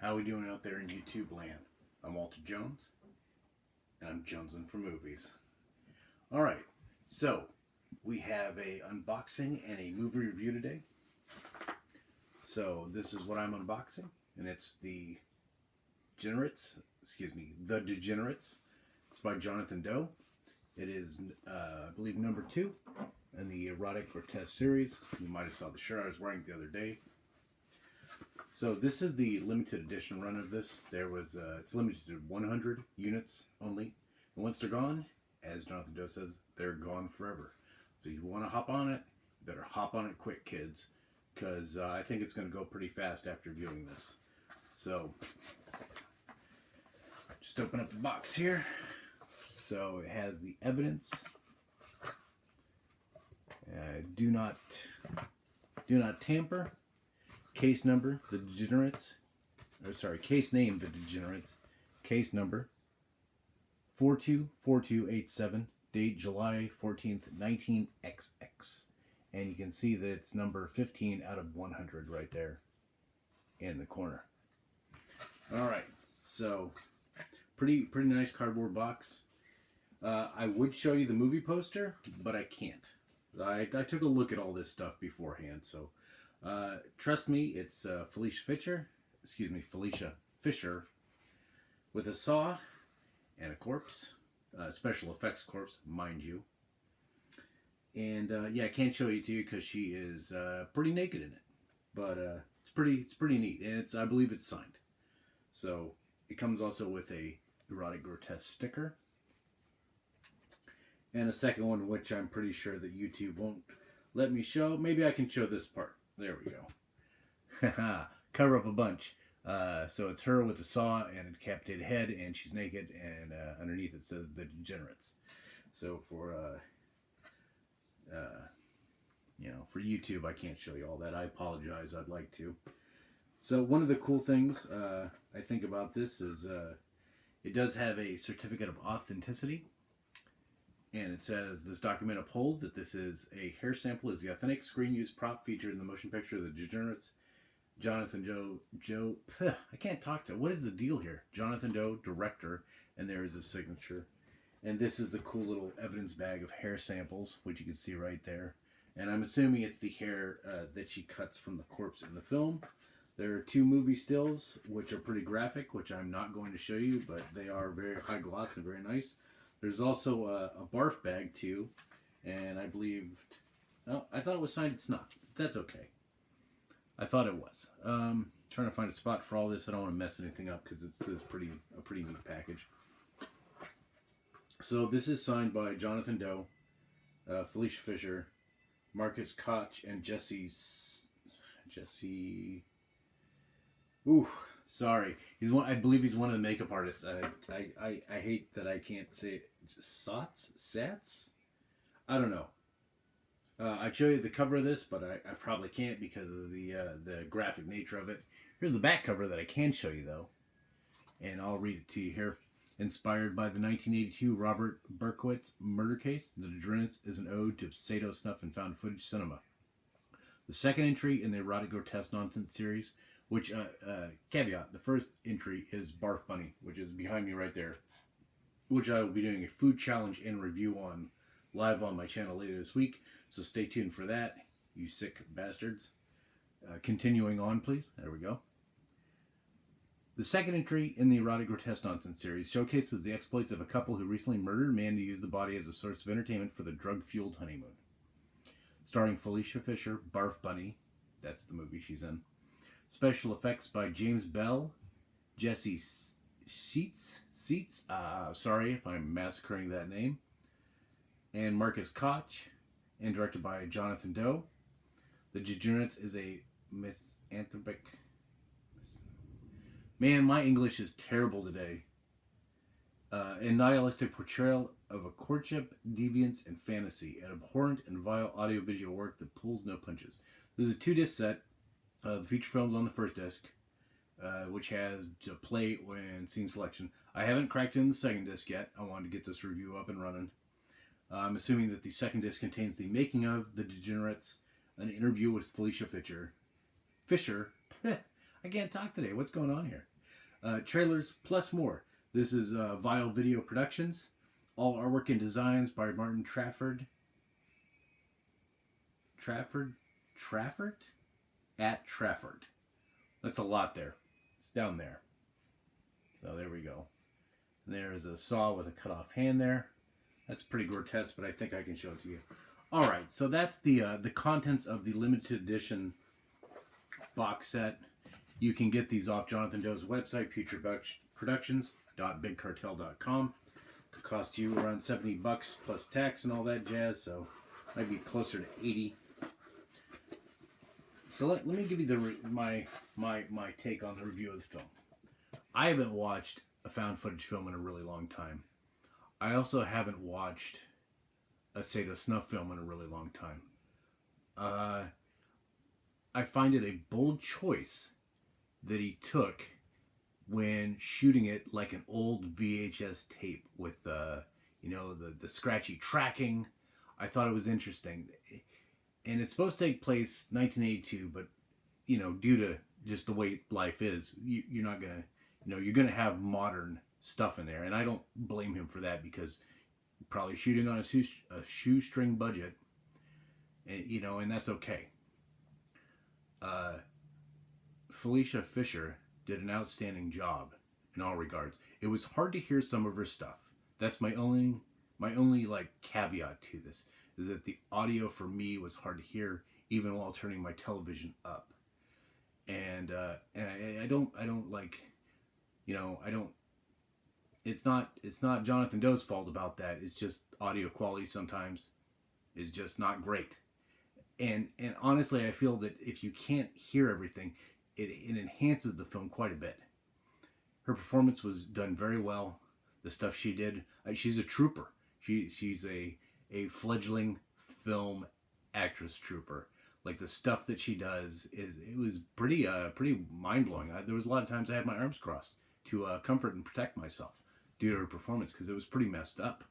How we doing out there in YouTube land? I'm Walter Jones, and I'm jonesing for movies. All right, so we have a unboxing and a movie review today. So this is what I'm unboxing, and it's the The Degenerates. It's by Jonathan Doe. It is, I believe, number 2 in the erotic grotesque series. You might have saw the shirt I was wearing the other day. So this is the limited edition run of this. It's limited to 100 units only. And once they're gone, as Jonathan Doe says, they're gone forever. So you want to hop on it, you better hop on it quick, kids. Because I think it's going to go pretty fast after viewing this. So, just open up the box here. So it has the evidence. Do not tamper. Case number, The Degenerates. Case name, The Degenerates. Case number 424287. Date July 14th, 19XX. And you can see that it's number 15 out of 100 right there in the corner. Alright, so pretty nice cardboard box. I would show you the movie poster, but I can't. I took a look at all this stuff beforehand, so trust me, it's Felicia Fisher with a saw and a corpse, special effects corpse, mind you. And yeah, I can't show it to you because she is pretty naked in it, but it's pretty neat, and I believe it's signed. So it comes also with a erotic grotesque sticker, and a second one, which I'm pretty sure that YouTube won't let me show. Maybe I can show this part. There we go. Cover up a bunch. So it's her with a saw and a decapitated head, and she's naked, and underneath it says The Degenerates. So for for YouTube, I can't show you all that. I apologize. I'd like to. So one of the cool things I think about this is it does have a certificate of authenticity. And it says, this document upholds that this is a hair sample is the authentic screen-used prop featured in the motion picture of The Degenerates. Jonathan Doe, I can't talk to, what is the deal here? Jonathan Doe, director, and there is a signature. And this is the cool little evidence bag of hair samples, which you can see right there. And I'm assuming it's the hair that she cuts from the corpse in the film. There are 2 movie stills, which are pretty graphic, which I'm not going to show you, but they are very high gloss and very nice. There's also a barf bag, too, and I believe... Oh, I thought it was signed. It's not. That's okay. I thought it was. Trying to find a spot for all this. I don't want to mess anything up because it's a pretty neat package. So this is signed by Jonathan Doe, Felicia Fisher, Marcus Koch, and Jesse... Ooh, sorry. I believe he's one of the makeup artists. I hate that I can't say it. Sats? I don't know. I'd show you the cover of this, but I probably can't because of the graphic nature of it. Here's the back cover that I can show you, though. And I'll read it to you here. Inspired by the 1982 Robert Berkowitz murder case, The Degenerates is an ode to pseudo snuff and found footage cinema. The second entry in the erotic grotesque nonsense series, which, caveat, the first entry is Barf Bunny, which is behind me right there, which I will be doing a food challenge and review on live on my channel later this week, so stay tuned for that, you sick bastards. Continuing on, please. There we go. The second entry in the erotic grotesque nonsense series showcases the exploits of a couple who recently murdered a man to use the body as a source of entertainment for the drug-fueled honeymoon. Starring Felicia Fisher, Barf Bunny, that's the movie she's in. Special effects by James Bell, Jesse Seats, sorry if I'm massacring that name, and Marcus Koch, and directed by Jonathan Doe. The Degenerates is a misanthropic... Man, my English is terrible today. A nihilistic portrayal of a courtship, deviance, and fantasy, an abhorrent and vile audiovisual work that pulls no punches. This is a 2-disc set. The feature film's on the first disc, which has play and scene selection. I haven't cracked in the second disc yet. I wanted to get this review up and running. I'm assuming that the second disc contains the making of The Degenerates, an interview with Felicia Fisher. I can't talk today. What's going on here? trailers plus more. This is Vile Video Productions. All artwork and designs by Martin Trafford. Trafford? At Trafford. That's a lot there. It's down there. So there we go. And there's a saw with a cut off hand there. That's pretty grotesque, but I think I can show it to you. All right, so that's the contents of the limited edition box set. You can get these off Jonathan Doe's website, futureproductions.bigcartel.com. It costs you around $70 plus tax and all that jazz, so might be closer to 80. So let me give you my take on the review of the film. I haven't watched a found footage film in a really long time. I also haven't watched a Sato snuff film in a really long time. I find it a bold choice that he took when shooting it like an old VHS tape with the scratchy tracking. I thought it was interesting. And it's supposed to take place 1982, but due to just the way life is, you're not gonna, you're gonna have modern stuff in there, and I don't blame him for that because probably shooting on a shoestring budget, and that's okay. Felicia Fisher did an outstanding job in all regards. It was hard to hear some of her stuff. That's my only like caveat to this, is that the audio for me was hard to hear even while turning my television up. And I don't like, I don't. It's not Jonathan Doe's fault about that. It's just audio quality sometimes is just not great. And honestly, I feel that if you can't hear everything, it enhances the film quite a bit. Her performance was done very well. The stuff she did, she's a trooper. She's a fledgling film actress trooper. Like the stuff that she does it was pretty mind blowing. There was a lot of times I had my arms crossed to comfort and protect myself due to her performance because it was pretty messed up.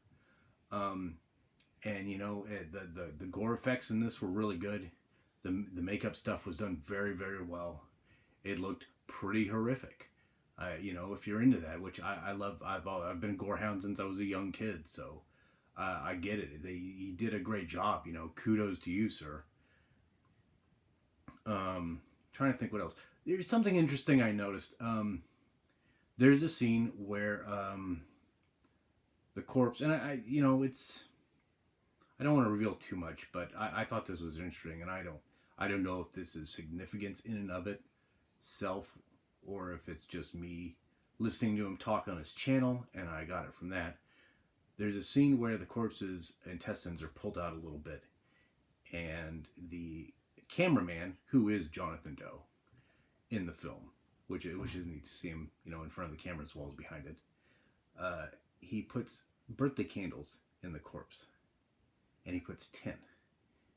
And the gore effects in this were really good. The makeup stuff was done very, very well. It looked pretty horrific. If you're into that, which I love, I've been a gorehound since I was a young kid, so I get it. He did a great job. Kudos to you, sir. Trying to think what else. There's something interesting I noticed. There's a scene where the corpse, and I don't want to reveal too much, but I thought this was interesting, and I don't know if this is significance in and of itself, or if it's just me listening to him talk on his channel, and I got it from that. There's a scene where the corpse's intestines are pulled out a little bit, and the cameraman, who is Jonathan Doe in the film, which is neat to see him, in front of the camera's walls behind it. He puts birthday candles in the corpse, and he puts 10.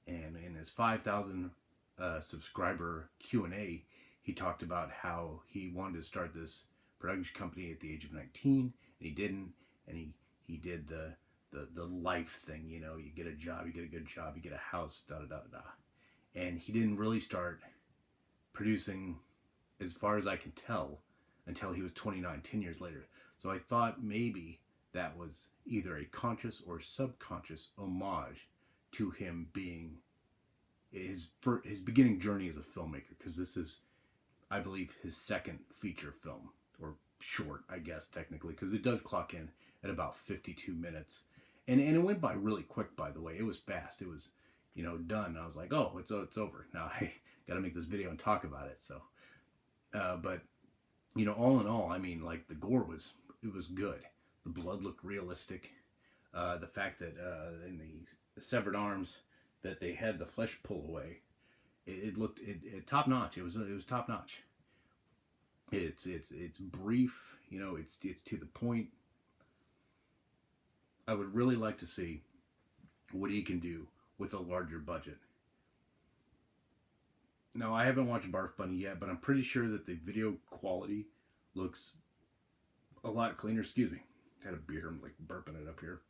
And in his 5,000 subscriber Q&A, he talked about how he wanted to start this production company at the age of 19, and he didn't, and he did the life thing, you get a job, you get a good job, you get a house, da-da-da-da. And he didn't really start producing, as far as I can tell, until he was 29, 10 years later. So I thought maybe that was either a conscious or subconscious homage to him being his beginning journey as a filmmaker, because this is, I believe, his second feature film, or short, I guess, technically, because it does clock in at about 52 minutes. And it went by really quick, by the way. It was fast. It was, done. I was like, oh, it's over. Now I got to make this video and talk about it. So, but, all in all, I mean, like, the gore was good. The blood looked realistic. The fact that in the severed arms that they had the flesh pull away, it looked top notch. It was top notch. It's brief. It's to the point. I would really like to see what he can do with a larger budget. Now, I haven't watched Barf Bunny yet, but I'm pretty sure that the video quality looks a lot cleaner. Excuse me. I had a beer. I'm like burping it up here.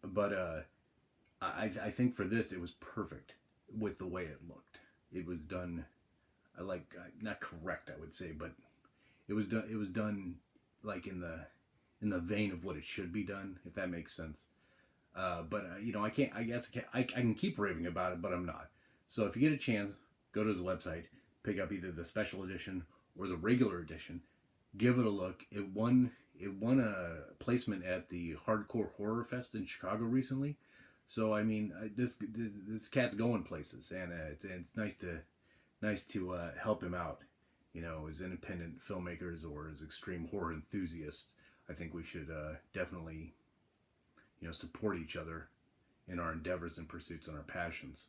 But I think for this, it was perfect with the way it looked. It was done, not correct, I would say, but It was done like in the vein of what it should be done, if that makes sense. You know, I can't. I guess I can keep raving about it, but I'm not. So if you get a chance, go to his website, pick up either the special edition or the regular edition. Give it a look. It won a placement at the Hardcore Horror Fest in Chicago recently. So I mean, this cat's going places, and it's nice to help him out. You know, as independent filmmakers or as extreme horror enthusiasts, I think we should definitely, you know, support each other in our endeavors and pursuits and our passions.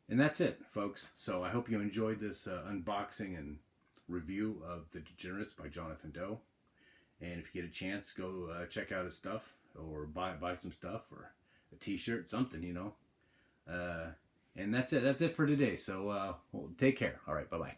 And that's it, folks. So I hope you enjoyed this unboxing and review of The Degenerates by Jonathan Doe. And if you get a chance, go check out his stuff or buy some stuff or a T-shirt, something, you know. And that's it. That's it for today. So well, take care. All right. Bye bye.